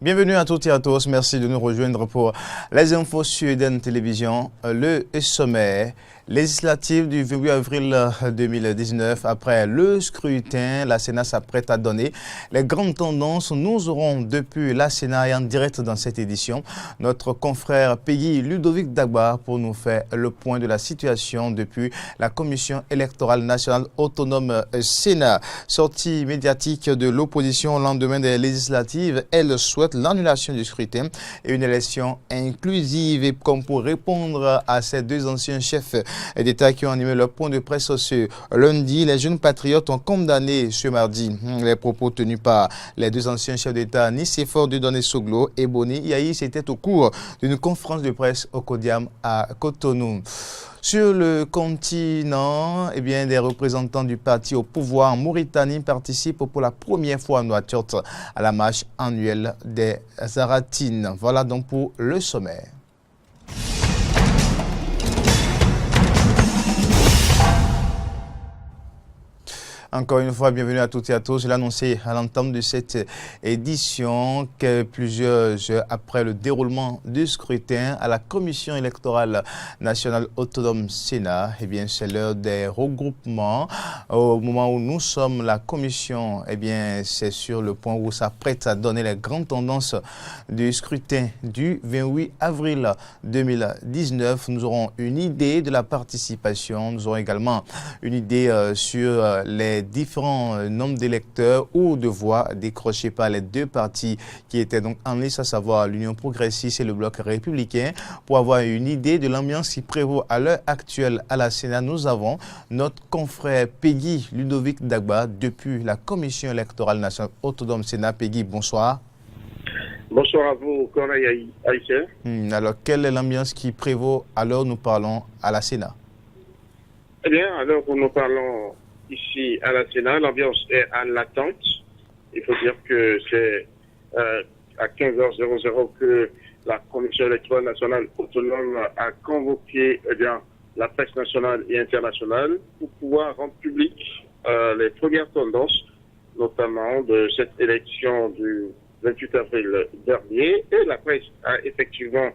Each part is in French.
Bienvenue à toutes et à tous. Merci de nous rejoindre pour les infos sur Eden Télévision. Le sommet législatif du 28 avril 2019. Après le scrutin, la Sénat s'apprête à donner les grandes tendances. Nous aurons depuis la Sénat et en direct dans cette édition notre confrère Peggy Ludovic Dagba pour nous faire le point de la situation depuis la Commission électorale nationale autonome Sénat. Sortie médiatique de l'opposition au lendemain des législatives, elle souhaite l'annulation du scrutin et une élection inclusive. Et comme pour répondre à ces deux anciens chefs d'État qui ont animé leur point de presse ce lundi, les jeunes patriotes ont condamné ce mardi les propos tenus par les deux anciens chefs d'État, Nicéphore Dieudonné Soglo et Boni Yahi. C'était au cours d'une conférence de presse au Kodiam à Cotonou. Sur le continent, des représentants du parti au pouvoir en Mauritanie participent pour la première fois en Nouakchott à la marche annuelle des Zaratines. Voilà donc pour le sommaire. Encore une fois, bienvenue à toutes et à tous. Je l'ai annoncé à l'entame de cette édition que plusieurs heures après le déroulement du scrutin à la Commission électorale nationale autonome Sénat, c'est l'heure des regroupements. Au moment où nous sommes, la Commission, c'est sur le point où s'apprête à donner les grandes tendances du scrutin du 28 avril 2019. Nous aurons une idée de la participation. Nous aurons également une idée sur les différents nombres d'électeurs ou de voix décrochées par les deux partis qui étaient donc en lice, à savoir l'Union progressiste et le Bloc républicain. Pour avoir une idée de l'ambiance qui prévaut à l'heure actuelle à la Sénat, nous avons notre confrère Peggy Ludovic Dagba depuis la Commission électorale nationale autonome Sénat. Peggy, bonsoir. Bonsoir à vous, Corneille Haïtien. Alors, quelle est l'ambiance qui prévaut à l'heure où nous parlons à la Sénat? Eh bien, à l'heure où nous parlons ici à la Sénat, l'ambiance est à l'attente. Il faut dire que c'est à 15h00 que la Commission électorale nationale autonome a convoqué la presse nationale et internationale pour pouvoir rendre public les premières tendances, notamment de cette élection du 28 avril dernier. Et la presse a effectivement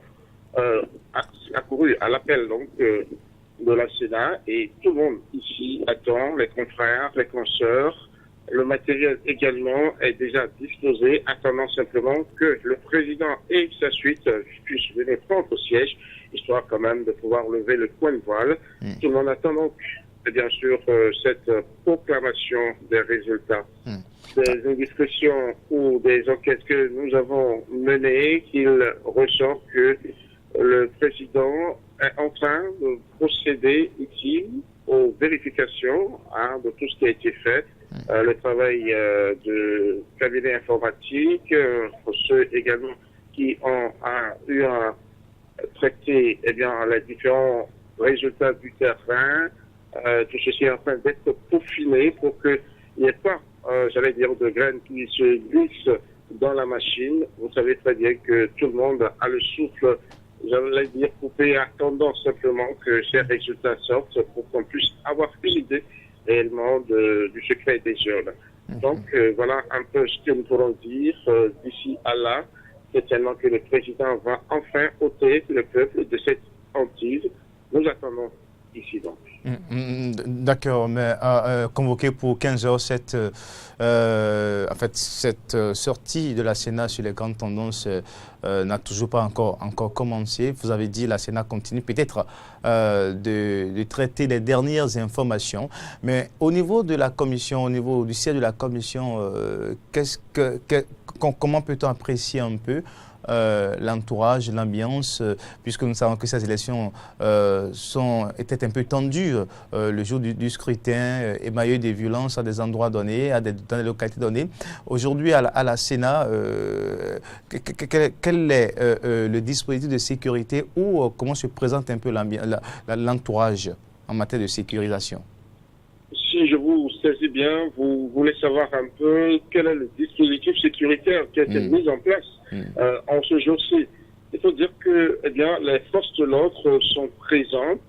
accouru à l'appel donc de la Sénat, et tout le monde ici attend, les confrères, les consoeurs. Le matériel également est déjà disposé, attendant simplement que le président et sa suite puissent venir prendre au siège, histoire quand même de pouvoir lever le point de voile. Tout le monde attend donc, bien sûr, cette proclamation des résultats. Des indiscrétions ou des enquêtes que nous avons menées, qu'il ressort que le président est en train de procéder ici aux vérifications de tout ce qui a été fait. Le travail de cabinet informatique, pour ceux également qui ont eu à traiter les différents résultats du terrain. Tout ceci est en train d'être peaufiné pour qu'il n'y ait pas, de graines qui se glissent dans la machine. Vous savez très bien que tout le monde a le souffle, coupé, attendant simplement que ces résultats sortent pour qu'on puisse avoir une idée réellement du secret des urnes. Donc voilà un peu ce que nous pourrons dire d'ici à là. C'est tellement que le président va enfin ôter le peuple de cette hantise. Nous attendons ici donc. D'accord, mais convoqué pour 15h, cette sortie de la Sénat sur les grandes tendances n'a toujours pas encore commencé. Vous avez dit que la Sénat continue peut-être de traiter les dernières informations, mais au niveau de la commission, au niveau du siège de la commission, comment peut-on apprécier un peu l'entourage, l'ambiance, puisque nous savons que ces élections étaient un peu tendues le jour du scrutin, émaillées des violences à des endroits donnés, dans des localités données. Aujourd'hui, à la Sénat, quel est le dispositif de sécurité ou comment se présente un peu l'entourage en matière de sécurisation? Si je vous saisis bien, vous voulez savoir un peu quel est le dispositif sécuritaire qui a été mis en place en ce jour-ci. Il faut dire que les forces de l'ordre sont présentes,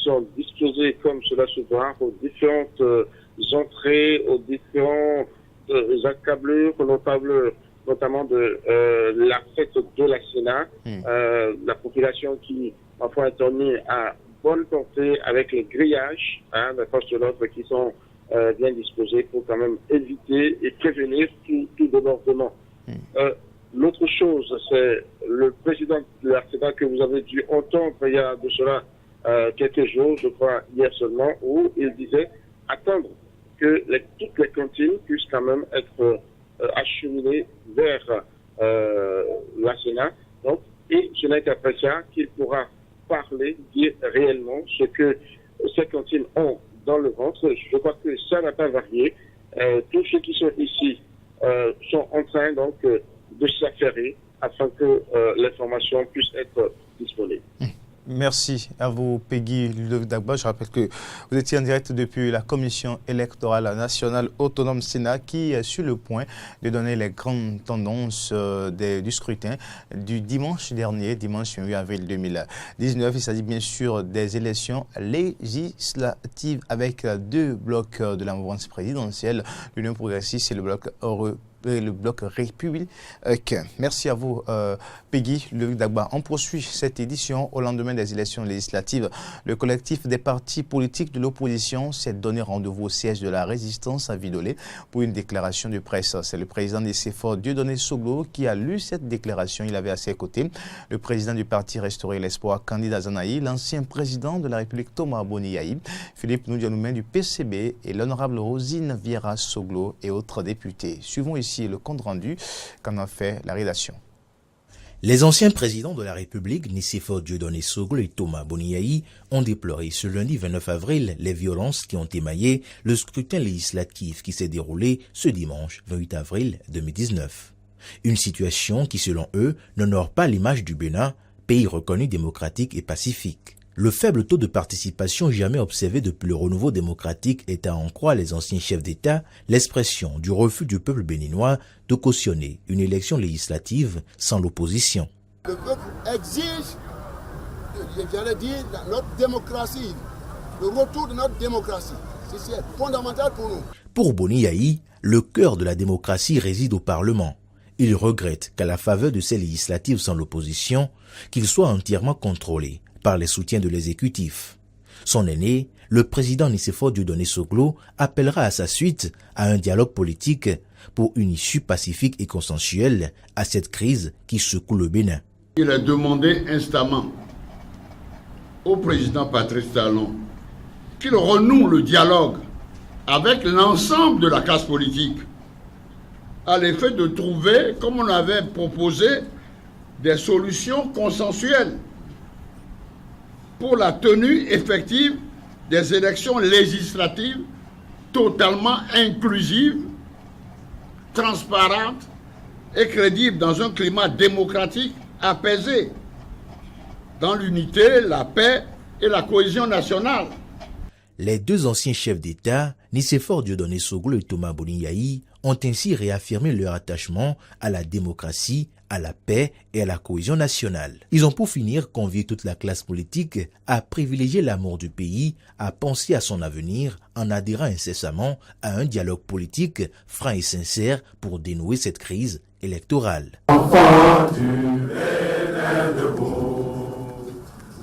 sont disposées comme cela se doit aux différentes entrées, aux différentes accablures, notables notamment de la fête de la Sénat, la population qui parfois est tournée à bonne portée avec les grillages, des forces de l'ordre qui sont bien disposés pour quand même éviter et prévenir tout débordement. L'autre chose, c'est le président de la Sénat que vous avez dû entendre il y a de cela quelques jours, je crois hier seulement, où il disait attendre que toutes les cantines puissent quand même être acheminées vers la Sénat. Donc, et ce n'est qu'après ça qu'il pourra parler, dire réellement ce que ces cantines ont dans le ventre. Je crois que ça n'a pas varié. Tous ceux qui sont ici sont en train donc de s'affairer afin que l'information puisse être disponible. Merci à vous, Peggy Ludovic Dagba. Je rappelle que vous étiez en direct depuis la Commission électorale nationale autonome Sénat qui est sur le point de donner les grandes tendances du scrutin du dimanche dernier, dimanche 8 avril 2019. Il s'agit bien sûr des élections législatives avec deux blocs de la mouvance présidentielle, l'Union progressiste et le bloc républicain. Merci à vous, Peggy Ludovic Dagba. On poursuit cette édition au lendemain des élections législatives. Le collectif des partis politiques de l'opposition s'est donné rendez-vous au siège de la résistance à Vidolé pour une déclaration de presse. C'est le président des CFOR, Dieudonné Soglo, qui a lu cette déclaration. Il avait à ses côtés le président du parti Restaurer l'Espoir, Candidat Zanaï, l'ancien président de la République, Thomas Boniaï, Philippe Noudianoumé du PCB et l'honorable Rosine Vieira Soglo et autres députés. Suivons ici le compte rendu qu'en a fait la rédaction. Les anciens présidents de la République, Nicéphore Dieudonné Soglo et Thomas Boniaï, ont déploré ce lundi 29 avril les violences qui ont émaillé le scrutin législatif qui s'est déroulé ce dimanche 28 avril 2019. Une situation qui, selon eux, n'honore pas l'image du Bénin, pays reconnu démocratique et pacifique. Le faible taux de participation jamais observé depuis le renouveau démocratique est à en croire les anciens chefs d'État l'expression du refus du peuple béninois de cautionner une élection législative sans l'opposition. Le peuple exige, j'allais dire, notre démocratie, le retour de notre démocratie. C'est fondamental pour nous. Pour Boniaï, le cœur de la démocratie réside au Parlement. Il regrette qu'à la faveur de ces législatives sans l'opposition, qu'il soit entièrement contrôlé par les soutiens de l'exécutif. Son aîné, le président Nicéphore Dieudonné Soglo, appellera à sa suite à un dialogue politique pour une issue pacifique et consensuelle à cette crise qui secoue le Bénin. Il a demandé instamment au président Patrice Talon qu'il renoue le dialogue avec l'ensemble de la classe politique à l'effet de trouver, comme on avait proposé, des solutions consensuelles pour la tenue effective des élections législatives totalement inclusives, transparentes et crédibles dans un climat démocratique apaisé, dans l'unité, la paix et la cohésion nationale. Les deux anciens chefs d'État, Nicéphore Dieudonné Soglo et Thomas Boniaï, ont ainsi réaffirmé leur attachement à la démocratie, à la paix et à la cohésion nationale. Ils ont pour finir convié toute la classe politique à privilégier l'amour du pays, à penser à son avenir en adhérant incessamment à un dialogue politique franc et sincère pour dénouer cette crise électorale. Enfant du Bénin debout,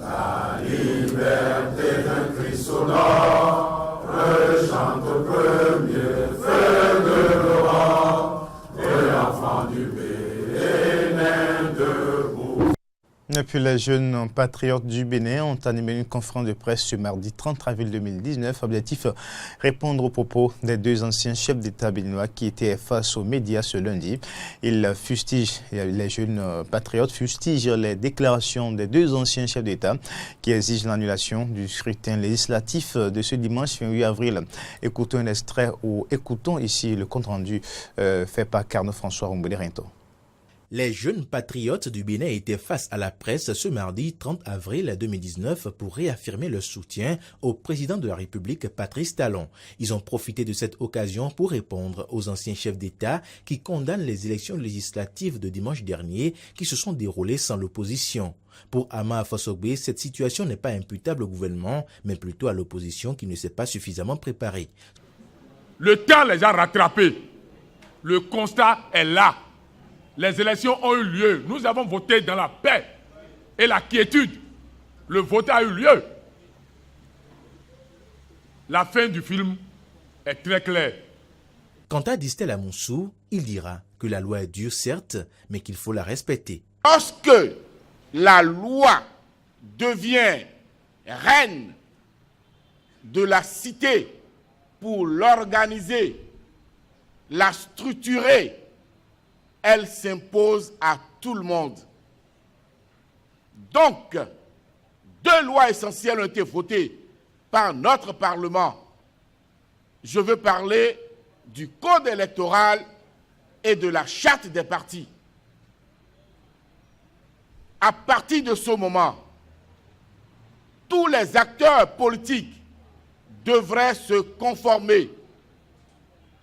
la liberté d'un cri sonore, chante premier, frère de l'aurore, et l'enfant du Bénin debout. Et puis les jeunes patriotes du Bénin ont animé une conférence de presse ce mardi 30 avril 2019. Objectif, répondre aux propos des deux anciens chefs d'État béninois qui étaient face aux médias ce lundi. Les jeunes patriotes fustigent les déclarations des deux anciens chefs d'État qui exigent l'annulation du scrutin législatif de ce dimanche 8 avril. Écoutons un extrait ou écoutons ici le compte rendu fait par Carnot François Romboulet-Rinto. Les jeunes patriotes du Bénin étaient face à la presse ce mardi 30 avril 2019 pour réaffirmer leur soutien au président de la République, Patrice Talon. Ils ont profité de cette occasion pour répondre aux anciens chefs d'État qui condamnent les élections législatives de dimanche dernier qui se sont déroulées sans l'opposition. Pour Ama Fossogbe, cette situation n'est pas imputable au gouvernement, mais plutôt à l'opposition qui ne s'est pas suffisamment préparée. Le temps les a rattrapés. Le constat est là. Les élections ont eu lieu. Nous avons voté dans la paix et la quiétude. Le vote a eu lieu. La fin du film est très claire. Quant à Distel Amoussou, il dira que la loi est dure certes, mais qu'il faut la respecter. Lorsque la loi devient reine de la cité pour l'organiser, la structurer, elle s'impose à tout le monde. Donc, 2 lois essentielles ont été votées par notre Parlement. Je veux parler du Code électoral et de la Charte des partis. À partir de ce moment, tous les acteurs politiques devraient se conformer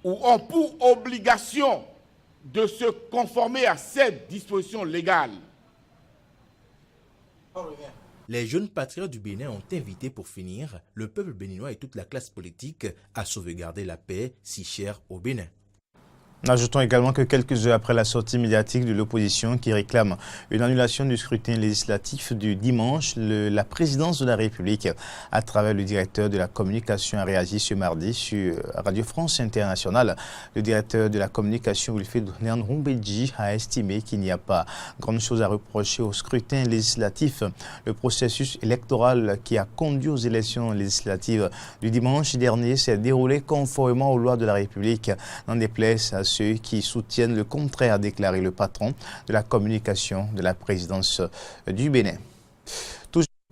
ou ont pour obligation de se conformer à cette disposition légale. Les jeunes patriotes du Bénin ont invité pour finir le peuple béninois et toute la classe politique à sauvegarder la paix si chère au Bénin. Ajoutons également que quelques heures après la sortie médiatique de l'opposition qui réclame une annulation du scrutin législatif du dimanche, la présidence de la République, à travers le directeur de la communication, a réagi ce mardi sur Radio France Internationale. Le directeur de la communication, Wilfried Nyanroumbedji, a estimé qu'il n'y a pas grande chose à reprocher au scrutin législatif. Le processus électoral qui a conduit aux élections législatives du dimanche dernier s'est déroulé conformément aux lois de la République, n'en déplaise à ceux qui soutiennent le contraire, a déclaré le patron de la communication de la présidence du Bénin.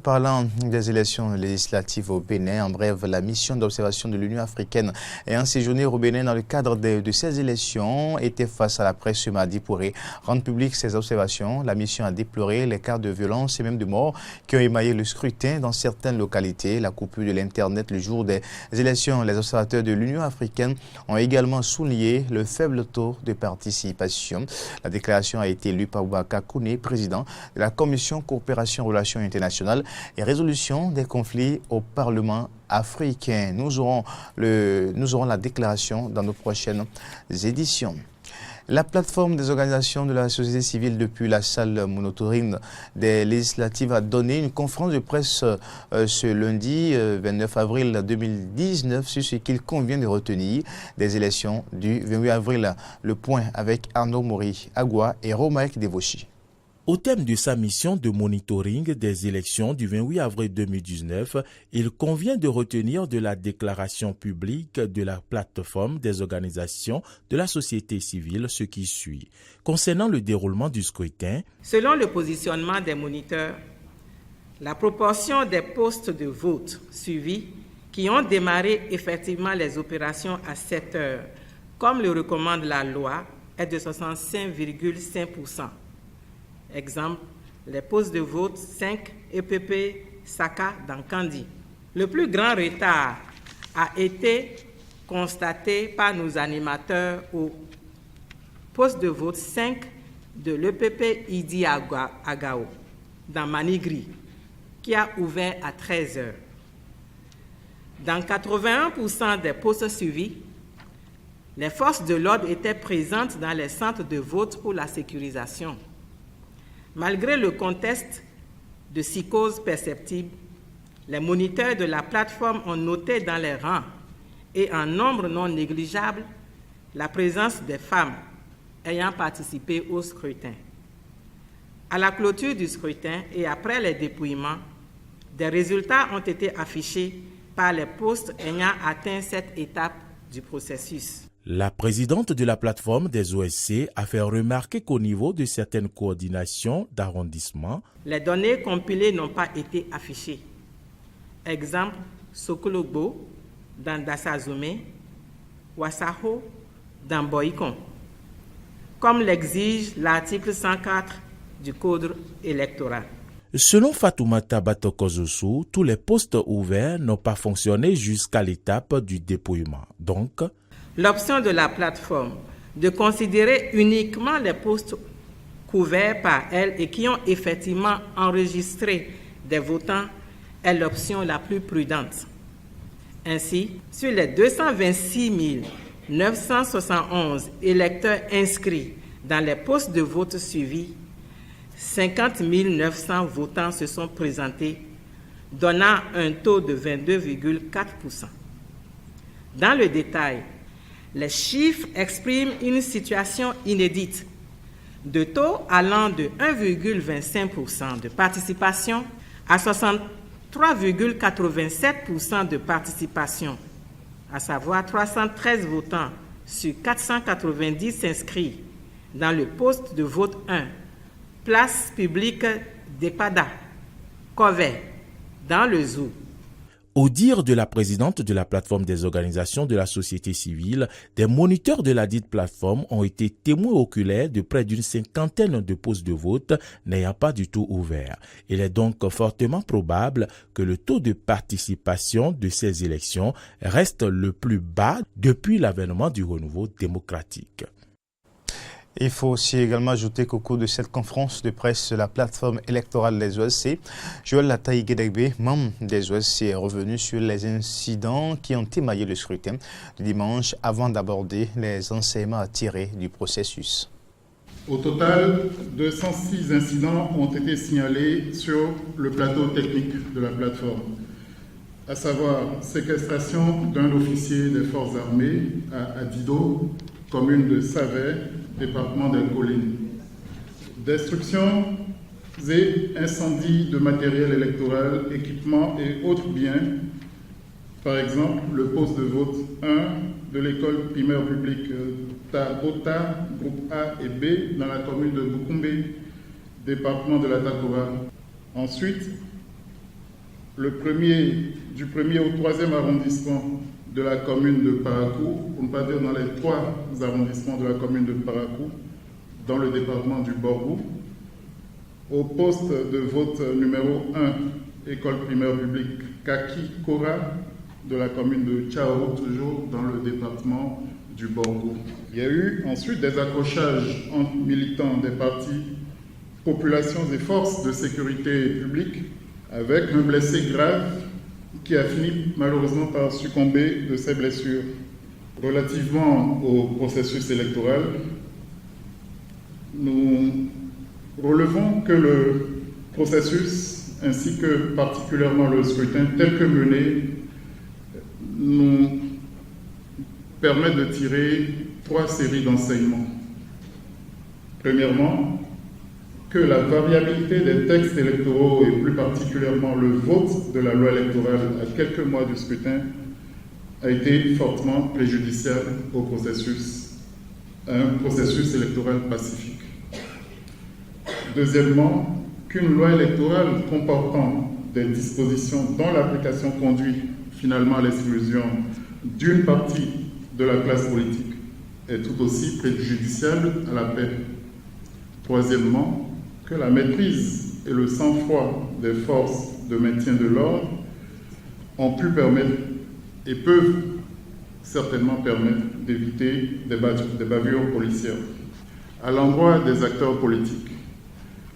Parlant des élections législatives au Bénin, en bref, la mission d'observation de l'Union africaine ayant séjourné au Bénin dans le cadre de ces élections était face à la presse ce mardi pour rendre publiques ces observations. La mission a déploré les cas de violence et même de mort qui ont émaillé le scrutin dans certaines localités. La coupure de l'Internet le jour des élections. Les observateurs de l'Union africaine ont également souligné le faible taux de participation. La déclaration a été lue par Boubacar Koune, président de la Commission Coopération Relations Internationales et résolution des conflits au Parlement africain. Nous aurons la déclaration dans nos prochaines éditions. La plateforme des organisations de la société civile depuis la salle monitoring des législatives a donné une conférence de presse ce lundi 29 avril 2019 sur ce qu'il convient de retenir des élections du 28 avril. Le point avec Arnaud Mori Agua et Romaïk Devoshi. Au thème de sa mission de monitoring des élections du 28 avril 2019, il convient de retenir de la déclaration publique de la plateforme des organisations de la société civile ce qui suit. Concernant le déroulement du scrutin, selon le positionnement des moniteurs, la proportion des postes de vote suivis qui ont démarré effectivement les opérations à 7 heures, comme le recommande la loi, est de 65,5%. Exemple, les postes de vote 5 EPP Saka dans Kandi. Le plus grand retard a été constaté par nos animateurs au poste de vote 5 de l'EPP Idi Agao dans Manigri, qui a ouvert à 13 heures. Dans 81% des postes suivis, les forces de l'ordre étaient présentes dans les centres de vote pour la sécurisation. Malgré le contexte de psychose perceptible, les moniteurs de la plateforme ont noté dans les rangs et en nombre non négligeable la présence des femmes ayant participé au scrutin. À la clôture du scrutin et après les dépouillements, des résultats ont été affichés par les postes ayant atteint cette étape du processus. La présidente de la plateforme des OSC a fait remarquer qu'au niveau de certaines coordinations d'arrondissement, les données compilées n'ont pas été affichées. Exemple, Sokologbo dans Dassazoume, Wassaho dans Boïkon, comme l'exige l'article 104 du Code électoral. Selon Fatoumata Batokozosu, tous les postes ouverts n'ont pas fonctionné jusqu'à l'étape du dépouillement. Donc, l'option de la plateforme de considérer uniquement les postes couverts par elle et qui ont effectivement enregistré des votants est l'option la plus prudente. Ainsi, sur les 226 971 électeurs inscrits Dans les postes de vote suivis, 50 900 votants se sont présentés, donnant un taux de 22,4%. Dans le détail, les chiffres expriment une situation inédite, de taux allant de 1,25% de participation à 63,87% de participation, à savoir 313 votants sur 490 inscrits dans le poste de vote 1, place publique d'Epada, Kové, dans le Zou. Au dire de la présidente de la plateforme des organisations de la société civile, des moniteurs de la dite plateforme ont été témoins oculaires de près d'une cinquantaine de postes de vote n'ayant pas du tout ouvert. Il est donc fortement probable que le taux de participation de ces élections reste le plus bas depuis l'avènement du renouveau démocratique. Il faut aussi également ajouter qu'au cours de cette conférence de presse, la plateforme électorale des OSC, Joël Lataï-Guédegbe, membre des OSC, est revenu sur les incidents qui ont émaillé le scrutin du dimanche avant d'aborder les enseignements à tirer du processus. Au total, 206 incidents ont été signalés sur le plateau technique de la plateforme, à savoir séquestration d'un officier des forces armées à Dido, commune de Savet, département des Collines. Destruction et incendie de matériel électoral, équipements et autres biens. Par exemple, le poste de vote 1 de l'école primaire publique Tabota, groupe A et B, dans la commune de Bukumbe, département de la Takova. Ensuite, du 1er au 3e arrondissement de la commune de Parakou, pour ne pas dire dans les 3 arrondissements de la commune de Parakou, dans le département du Borgou, au poste de vote numéro 1, école primaire publique Kaki Kora, de la commune de Tchao, toujours dans le département du Borgou. Il y a eu ensuite des accrochages entre militants des partis, populations et forces de sécurité publique, avec un blessé grave qui a fini malheureusement par succomber de ses blessures. Relativement au processus électoral, nous relevons que le processus, ainsi que particulièrement le scrutin tel que mené, nous permet de tirer 3 séries d'enseignements. Premièrement, que la variabilité des textes électoraux et plus particulièrement le vote de la loi électorale à quelques mois du scrutin a été fortement préjudiciable au processus, à un processus électoral pacifique. Deuxièmement, qu'une loi électorale comportant des dispositions dont l'application conduit finalement à l'exclusion d'une partie de la classe politique est tout aussi préjudiciable à la paix. Troisièmement, que la maîtrise et le sang-froid des forces de maintien de l'ordre ont pu permettre et peuvent certainement permettre d'éviter des bavures policières. À l'endroit des acteurs politiques,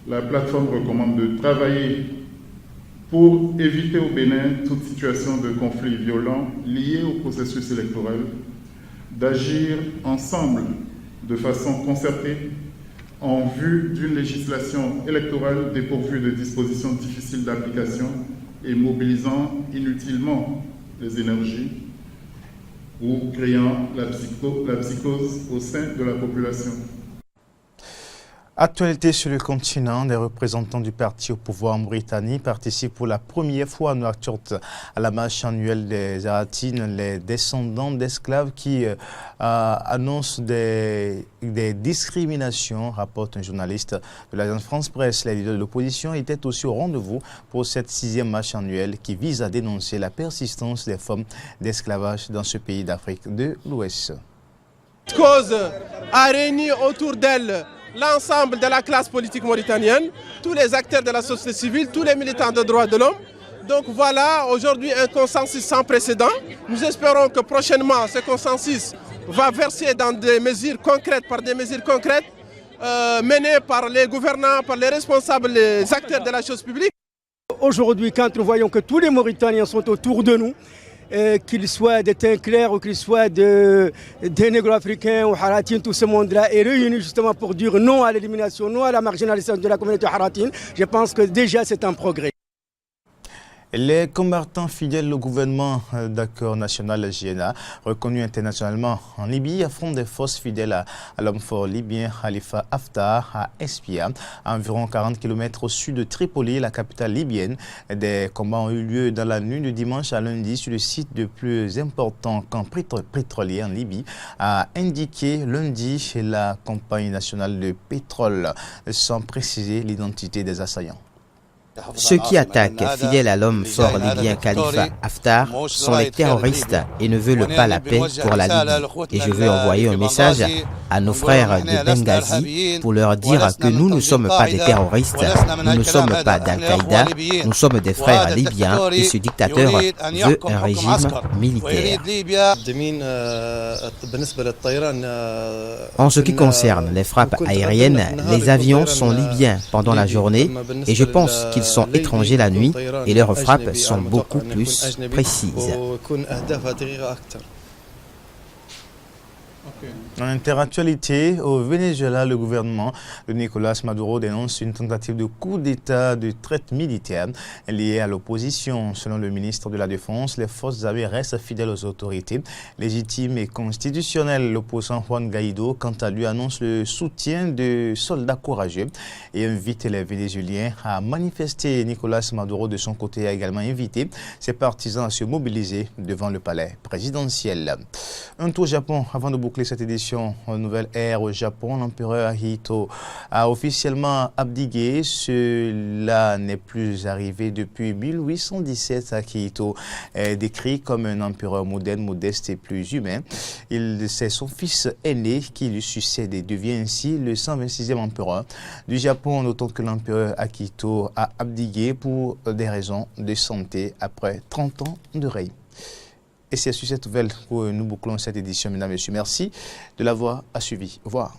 la plateforme recommande de travailler pour éviter au Bénin toute situation de conflit violent lié au processus électoral, d'agir ensemble de façon concertée en vue d'une législation électorale dépourvue de dispositions difficiles d'application et mobilisant inutilement les énergies ou créant la psychose au sein de la population. Actualité sur le continent, des représentants du parti au pouvoir en Britannie participent pour la première fois à Nouakchott à la marche annuelle des Aratines, les descendants d'esclaves qui annoncent des discriminations, rapporte un journaliste de l'agence France Presse. Les leaders de l'opposition étaient aussi au rendez-vous pour cette 6e marche annuelle qui vise à dénoncer la persistance des formes d'esclavage dans ce pays d'Afrique de l'Ouest. Cette cause a réuni autour d'elle l'ensemble de la classe politique mauritanienne, tous les acteurs de la société civile, tous les militants des droits de l'homme. Donc voilà, aujourd'hui un consensus sans précédent. Nous espérons que prochainement ce consensus va verser dans des mesures concrètes, menées par les gouvernants, par les responsables, les acteurs de la chose publique. Aujourd'hui, quand nous voyons que tous les Mauritaniens sont autour de nous, qu'ils soient des teints clairs ou qu'ils soient des négro-africains ou haratines, tout ce monde-là est réuni justement pour dire non à l'élimination, non à la marginalisation de la communauté haratine. Je pense que déjà c'est un progrès. Les combattants fidèles au gouvernement d'accord national GNA, reconnu internationalement en Libye, affrontent des forces fidèles à l'homme fort libyen Khalifa Haftar à Espia, à environ 40 km au sud de Tripoli, la capitale libyenne. Des combats ont eu lieu dans la nuit de dimanche à lundi sur le site le plus important camp pétrolier en Libye, a indiqué lundi la compagnie nationale de pétrole, sans préciser l'identité des assaillants. Ceux qui attaquent, fidèles à l'homme fort libyen Khalifa Haftar, sont les terroristes et ne veulent pas la paix pour la Libye. Et je veux envoyer un message à nos frères de Benghazi pour leur dire que nous ne sommes pas des terroristes, nous ne sommes pas d'Al-Qaïda, nous sommes des frères libyens et ce dictateur veut un régime militaire. En ce qui concerne les frappes aériennes, les avions sont libyens pendant la journée et je pense qu'ils sont étrangers la nuit et leurs frappes sont beaucoup plus précises. En interactualité, au Venezuela, le gouvernement de Nicolás Maduro dénonce une tentative de coup d'État de traite militaire liée à l'opposition. Selon le ministre de la Défense, les forces armées restent fidèles aux autorités légitimes et constitutionnelles. L'opposant Juan Guaido, quant à lui, annonce le soutien de soldats courageux et invite les Vénézuéliens à manifester. Nicolás Maduro, de son côté, a également invité ses partisans à se mobiliser devant le palais présidentiel. Un tour au Japon avant de boucler cette édition en nouvelle ère au Japon. L'empereur Akihito a officiellement abdiqué. Cela n'est plus arrivé depuis 1817. Akihito est décrit comme un empereur moderne, modeste et plus humain. C'est son fils aîné qui lui succède et devient ainsi le 126e empereur du Japon. Notons que l'empereur Akihito a abdiqué pour des raisons de santé après 30 ans de règne. Et c'est sur cette nouvelle que nous bouclons cette édition, mesdames et messieurs. Merci de l'avoir suivi. Au revoir.